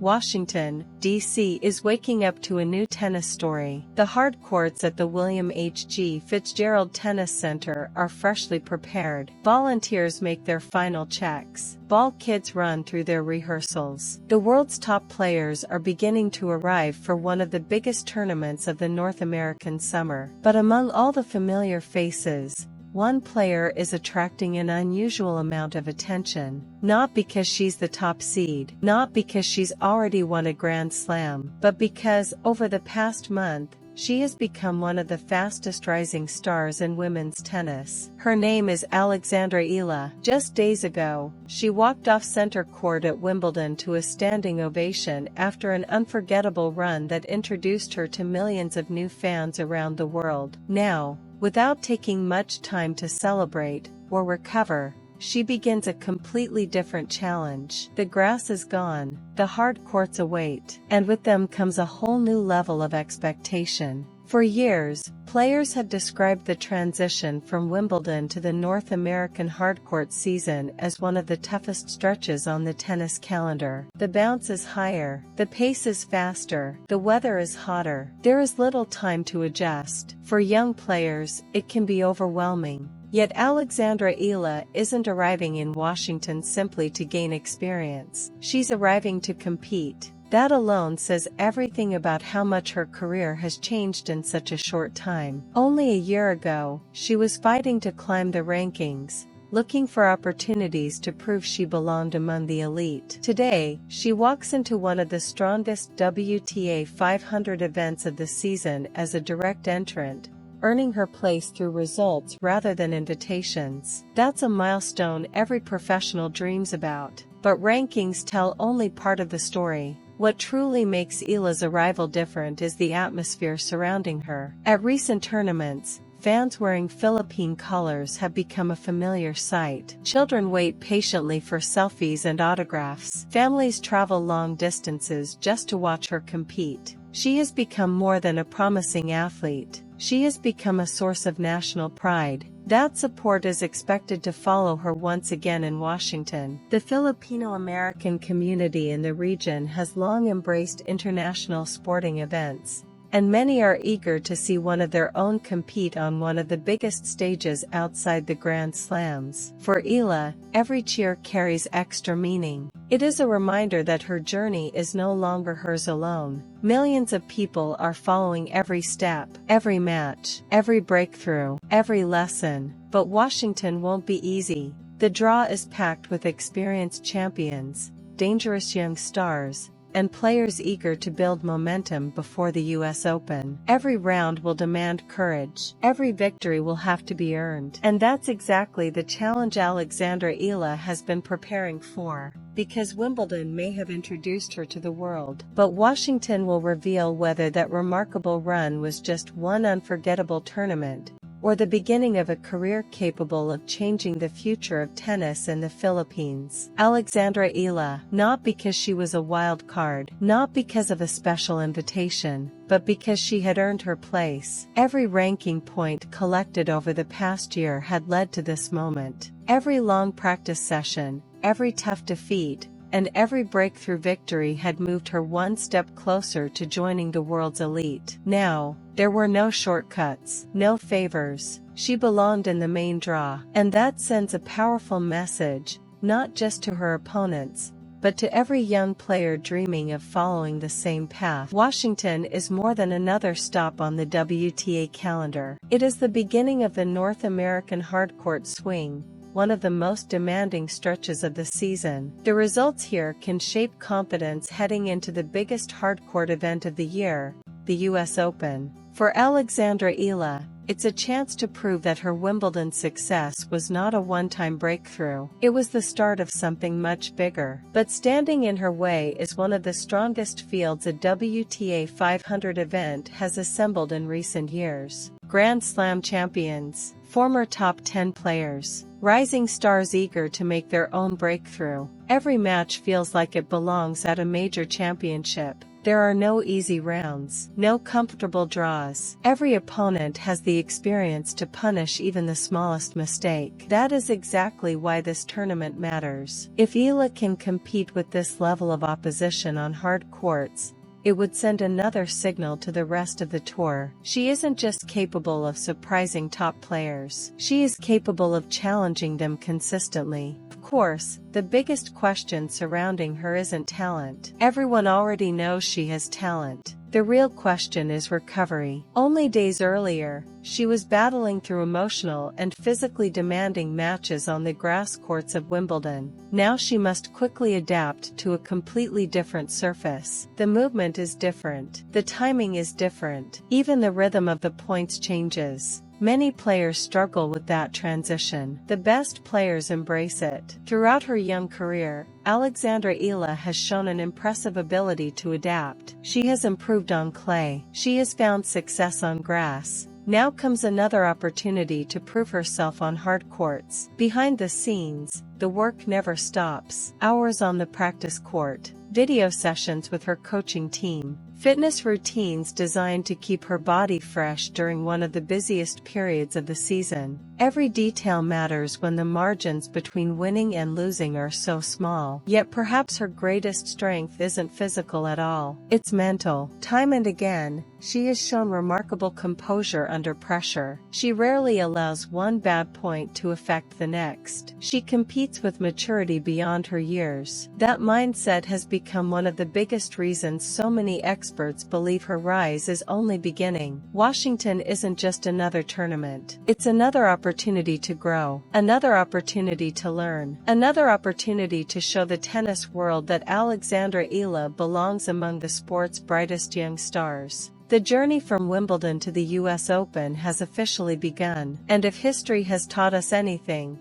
Washington, D.C. is waking up to a new tennis story. The hard courts at the William H.G. Fitzgerald Tennis Center are freshly prepared. Volunteers make their final checks. Ball kids run through their rehearsals. The world's top players are beginning to arrive for one of the biggest tournaments of the North American summer. But among all the familiar faces, one player is attracting an unusual amount of attention, not because she's the top seed, not because she's already won a Grand Slam, but because, over the past month, she has become one of the fastest rising stars in women's tennis. Her name is Alexandra Eala. Just days ago, she walked off center court at Wimbledon to a standing ovation after an unforgettable run that introduced her to millions of new fans around the world. Now, without taking much time to celebrate or recover, she begins a completely different challenge. The grass is gone, the hard courts await, and with them comes a whole new level of expectation. For years, players have described the transition from Wimbledon to the North American hardcourt season as one of the toughest stretches on the tennis calendar. The bounce is higher, the pace is faster, the weather is hotter. There is little time to adjust. For young players, it can be overwhelming. Yet Alexandra Eala isn't arriving in Washington simply to gain experience. She's arriving to compete. That alone says everything about how much her career has changed in such a short time. Only a year ago, she was fighting to climb the rankings, looking for opportunities to prove she belonged among the elite. Today, she walks into one of the strongest WTA 500 events of the season as a direct entrant, earning her place through results rather than invitations. That's a milestone every professional dreams about. But rankings tell only part of the story. What truly makes Eala's arrival different is the atmosphere surrounding her. At recent tournaments, fans wearing Philippine colors have become a familiar sight. Children wait patiently for selfies and autographs. Families travel long distances just to watch her compete. She has become more than a promising athlete. She has become a source of national pride. That support is expected to follow her once again in Washington. The Filipino-American community in the region has long embraced international sporting events, and many are eager to see one of their own compete on one of the biggest stages outside the Grand Slams. For Eala, every cheer carries extra meaning. It is a reminder that her journey is no longer hers alone. Millions of people are following every step, every match, every breakthrough, every lesson. But Washington won't be easy. The draw is packed with experienced champions, dangerous young stars, and players eager to build momentum before the U.S. Open. Every round will demand courage. Every victory will have to be earned. And that's exactly the challenge Alexandra Eala has been preparing for. Because Wimbledon may have introduced her to the world, but Washington will reveal whether that remarkable run was just one unforgettable tournament, or the beginning of a career capable of changing the future of tennis in the Philippines. Alexandra Eala, not because she was a wild card, not because of a special invitation, but because she had earned her place. Every ranking point collected over the past year had led to this moment. Every long practice session, every tough defeat, and every breakthrough victory had moved her one step closer to joining the world's elite. Now, there were no shortcuts, no favors. She belonged in the main draw. And that sends a powerful message, not just to her opponents, but to every young player dreaming of following the same path. Washington is more than another stop on the WTA calendar. It is the beginning of the North American hardcourt swing, one of the most demanding stretches of the season. The results here can shape confidence heading into the biggest hardcourt event of the year, the U.S. Open. For Alexandra Eala, it's a chance to prove that her Wimbledon success was not a one-time breakthrough. It was the start of something much bigger. But standing in her way is one of the strongest fields a WTA 500 event has assembled in recent years. Grand Slam champions, former top 10 players, rising stars eager to make their own breakthrough. Every match feels like it belongs at a major championship. There are no easy rounds, no comfortable draws. Every opponent has the experience to punish even the smallest mistake. That is exactly why this tournament matters. If Eala can compete with this level of opposition on hard courts, it would send another signal to the rest of the tour. She isn't just capable of surprising top players, she is capable of challenging them consistently. Of course, the biggest question surrounding her isn't talent. Everyone already knows she has talent. The real question is recovery. Only days earlier, she was battling through emotional and physically demanding matches on the grass courts of Wimbledon. Now she must quickly adapt to a completely different surface. The movement is different. The timing is different. Even the rhythm of the points changes. Many players struggle with that transition. The best players embrace it. Throughout her young career, Alexandra Eala has shown an impressive ability to adapt. She has improved on clay. She has found success on grass. Now comes another opportunity to prove herself on hard courts. Behind the scenes, the work never stops. Hours on the practice court, video sessions with her coaching team, fitness routines designed to keep her body fresh during one of the busiest periods of the season. Every detail matters when the margins between winning and losing are so small. Yet perhaps her greatest strength isn't physical at all. It's mental. Time and again, she has shown remarkable composure under pressure. She rarely allows one bad point to affect the next. She competes with maturity beyond her years. That mindset has become one of the biggest reasons so many experts believe her rise is only beginning. Washington isn't just another tournament. It's another opportunity to grow, another opportunity to learn, another opportunity to show the tennis world that Alexandra Eala belongs among the sport's brightest young stars. The journey from Wimbledon to the US Open has officially begun, and if history has taught us anything,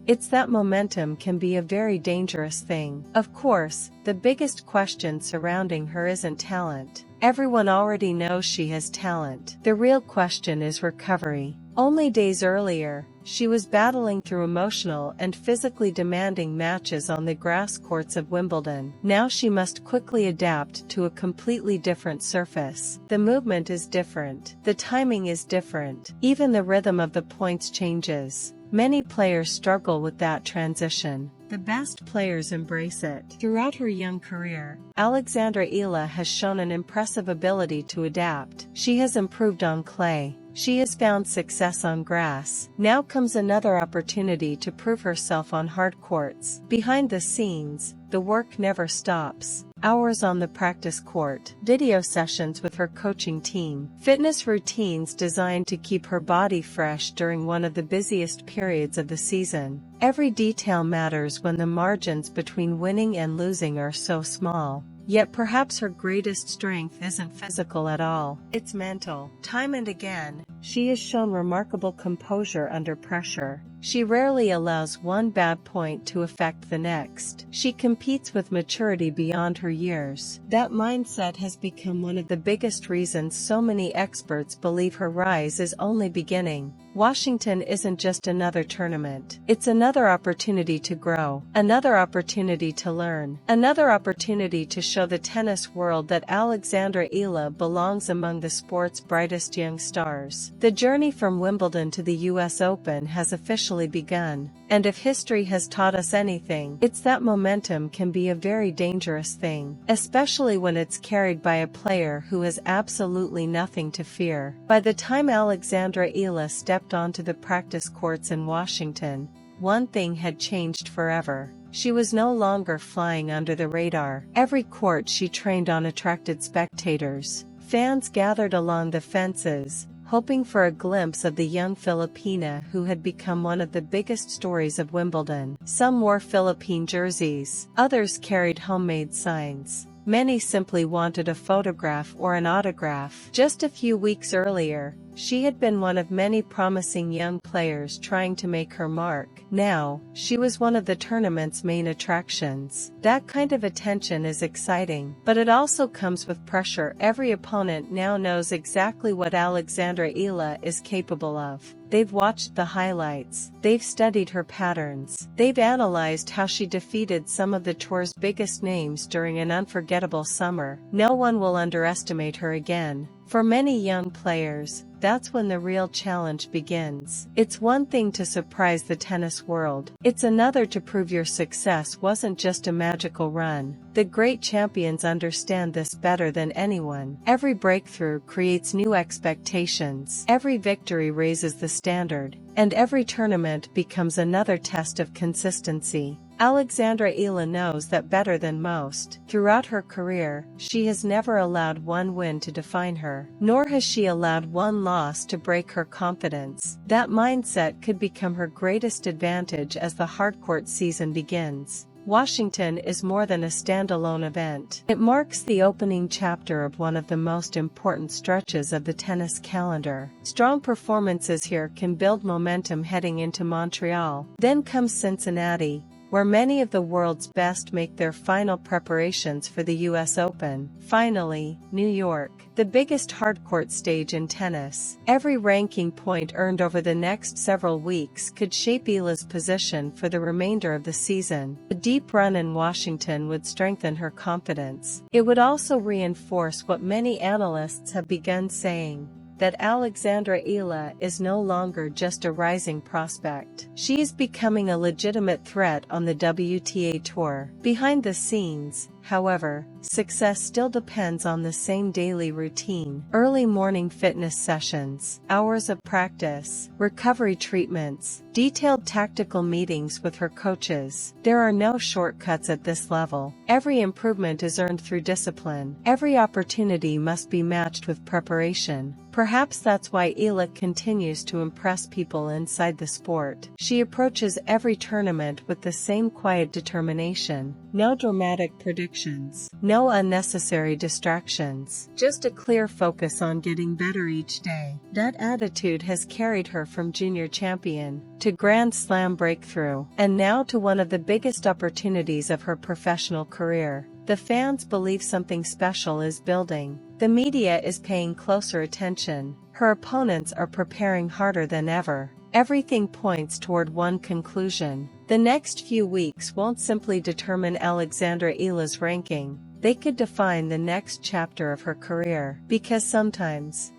it's that momentum can be a very dangerous thing. Of course, the biggest question surrounding her isn't talent. Everyone already knows she has talent. The real question is recovery. Only days earlier, she was battling through emotional and physically demanding matches on the grass courts of Wimbledon. Now she must quickly adapt to a completely different surface. The movement is different. The timing is different. Even the rhythm of the points changes. Many players struggle with that transition. The best players embrace it. Throughout her young career, Alexandra Eala has shown an impressive ability to adapt. She has improved on clay. She has found success on grass. Now comes another opportunity to prove herself on hard courts. Behind the scenes, the work never stops. Hours on the practice court, video sessions with her coaching team, fitness routines designed to keep her body fresh during one of the busiest periods of the season. Every detail matters when the margins between winning and losing are so small. Yet perhaps her greatest strength isn't physical at all. It's mental. Time and again, she has shown remarkable composure under pressure. She rarely allows one bad point to affect the next. She competes with maturity beyond her years. That mindset has become one of the biggest reasons so many experts believe her rise is only beginning. Washington isn't just another tournament. It's another opportunity to grow, another opportunity to learn, another opportunity to show the tennis world that Alexandra Eala belongs among the sport's brightest young stars. The journey from Wimbledon to the US Open has officially begun, and if history has taught us anything, it's that momentum can be a very dangerous thing, especially when it's carried by a player who has absolutely nothing to fear. By the time Alexandra Eala stepped onto the practice courts in Washington, one thing had changed forever. She was no longer flying under the radar. Every court she trained on attracted spectators. Fans gathered along the fences, hoping for a glimpse of the young Filipina who had become one of the biggest stories of Wimbledon. Some wore Philippine jerseys, others carried homemade signs. Many simply wanted a photograph or an autograph. Just a few weeks earlier, she had been one of many promising young players trying to make her mark. Now, she was one of the tournament's main attractions. That kind of attention is exciting, but it also comes with pressure. Every opponent now knows exactly what Alexandra Eala is capable of. They've watched the highlights. They've studied her patterns. They've analyzed how she defeated some of the tour's biggest names during an unforgettable summer. No one will underestimate her again. For many young players, that's when the real challenge begins. It's one thing to surprise the tennis world. It's another to prove your success wasn't just a magical run. The great champions understand this better than anyone. Every breakthrough creates new expectations. Every victory raises the standard. And every tournament becomes another test of consistency. Alexandra Eala knows that better than most. Throughout her career, she has never allowed one win to define her, nor has she allowed one loss to break her confidence. That mindset could become her greatest advantage as the hardcourt season begins. Washington is more than a standalone event. It marks the opening chapter of one of the most important stretches of the tennis calendar. Strong performances here can build momentum heading into Montreal. Then comes Cincinnati, where many of the world's best make their final preparations for the US Open. Finally, New York, the biggest hardcourt stage in tennis. Every ranking point earned over the next several weeks could shape Eala's position for the remainder of the season. A deep run in Washington would strengthen her confidence. It would also reinforce what many analysts have begun saying, that Alexandra Eala is no longer just a rising prospect. She is becoming a legitimate threat on the WTA Tour. Behind the scenes, however, success still depends on the same daily routine: early morning fitness sessions, hours of practice, recovery treatments, detailed tactical meetings with her coaches. There are no shortcuts at this level. Every improvement is earned through discipline. Every opportunity must be matched with preparation. Perhaps that's why Eala continues to impress people inside the sport. She approaches every tournament with the same quiet determination. No dramatic predictions. No unnecessary distractions. Just a clear focus on getting better each day. That attitude has carried her from junior champion to Grand Slam breakthrough, and now to one of the biggest opportunities of her professional career. The fans believe something special is building. The media is paying closer attention. Her opponents are preparing harder than ever. Everything points toward one conclusion. The next few weeks won't simply determine Alexandra Eala's ranking. They could define the next chapter of her career. Because sometimes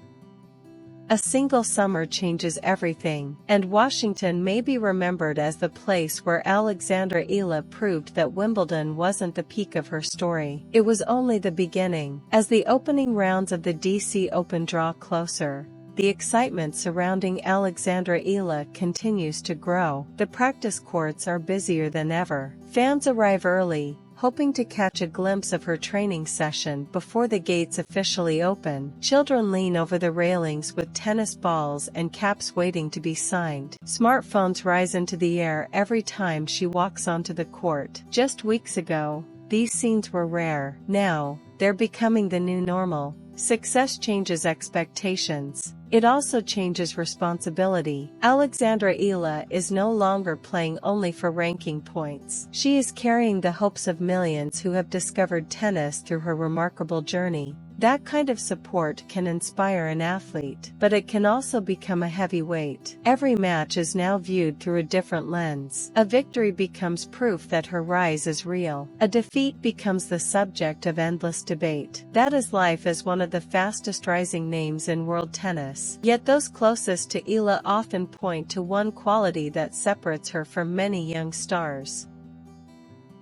a single summer changes everything, and Washington may be remembered as the place where Alexandra Eala proved that Wimbledon wasn't the peak of her story. It was only the beginning. As the opening rounds of the DC Open draw closer, the excitement surrounding Alexandra Eala continues to grow. The practice courts are busier than ever. Fans arrive early, hoping to catch a glimpse of her training session before the gates officially open. Children lean over the railings with tennis balls and caps waiting to be signed. Smartphones rise into the air every time she walks onto the court. Just weeks ago, these scenes were rare. Now, they're becoming the new normal. Success changes expectations. It also changes responsibility. Alexandra Eala is no longer playing only for ranking points. She is carrying the hopes of millions who have discovered tennis through her remarkable journey. That kind of support can inspire an athlete, but it can also become a heavy weight. Every match is now viewed through a different lens. A victory becomes proof that her rise is real. A defeat becomes the subject of endless debate. That is life as one of the fastest rising names in world tennis. Yet those closest to Eala often point to one quality that separates her from many young stars.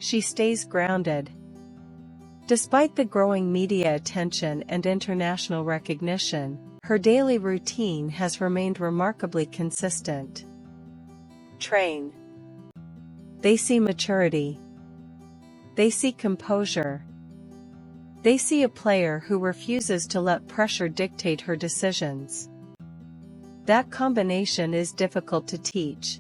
She stays grounded. Despite the growing media attention and international recognition, her daily routine has remained remarkably consistent. Train. They see maturity. They see composure. They see a player who refuses to let pressure dictate her decisions. That combination is difficult to teach.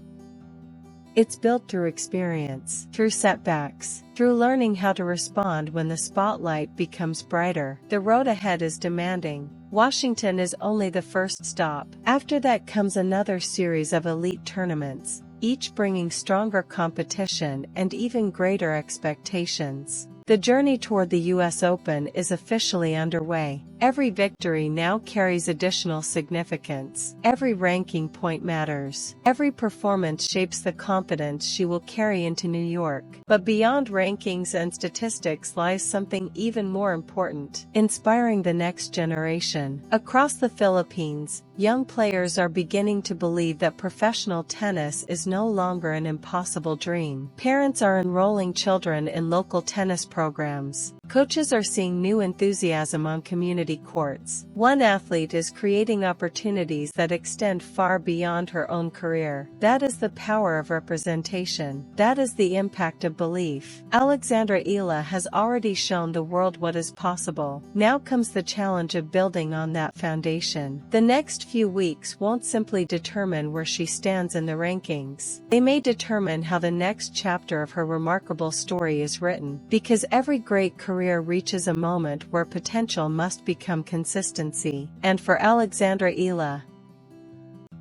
It's built through experience, through setbacks, through learning how to respond when the spotlight becomes brighter. The road ahead is demanding. Washington is only the first stop. After that comes another series of elite tournaments, each bringing stronger competition and even greater expectations. The journey toward the US Open is officially underway, Every victory now carries additional significance. Every ranking point matters. Every performance shapes the confidence she will carry into New York. But beyond rankings and statistics lies something even more important: inspiring the next generation. Across the Philippines, young players are beginning to believe that professional tennis is no longer an impossible dream. Parents are enrolling children in local tennis programs. Coaches are seeing new enthusiasm on community courts. One athlete is creating opportunities that extend far beyond her own career. That is the power of representation. That is the impact of belief. Alexandra Eala has already shown the world what is possible. Now comes the challenge of building on that foundation. The next few weeks won't simply determine where she stands in the rankings. They may determine how the next chapter of her remarkable story is written, because every great career reaches a moment where potential must become consistency. And for Alexandra Eala,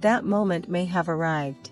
that moment may have arrived.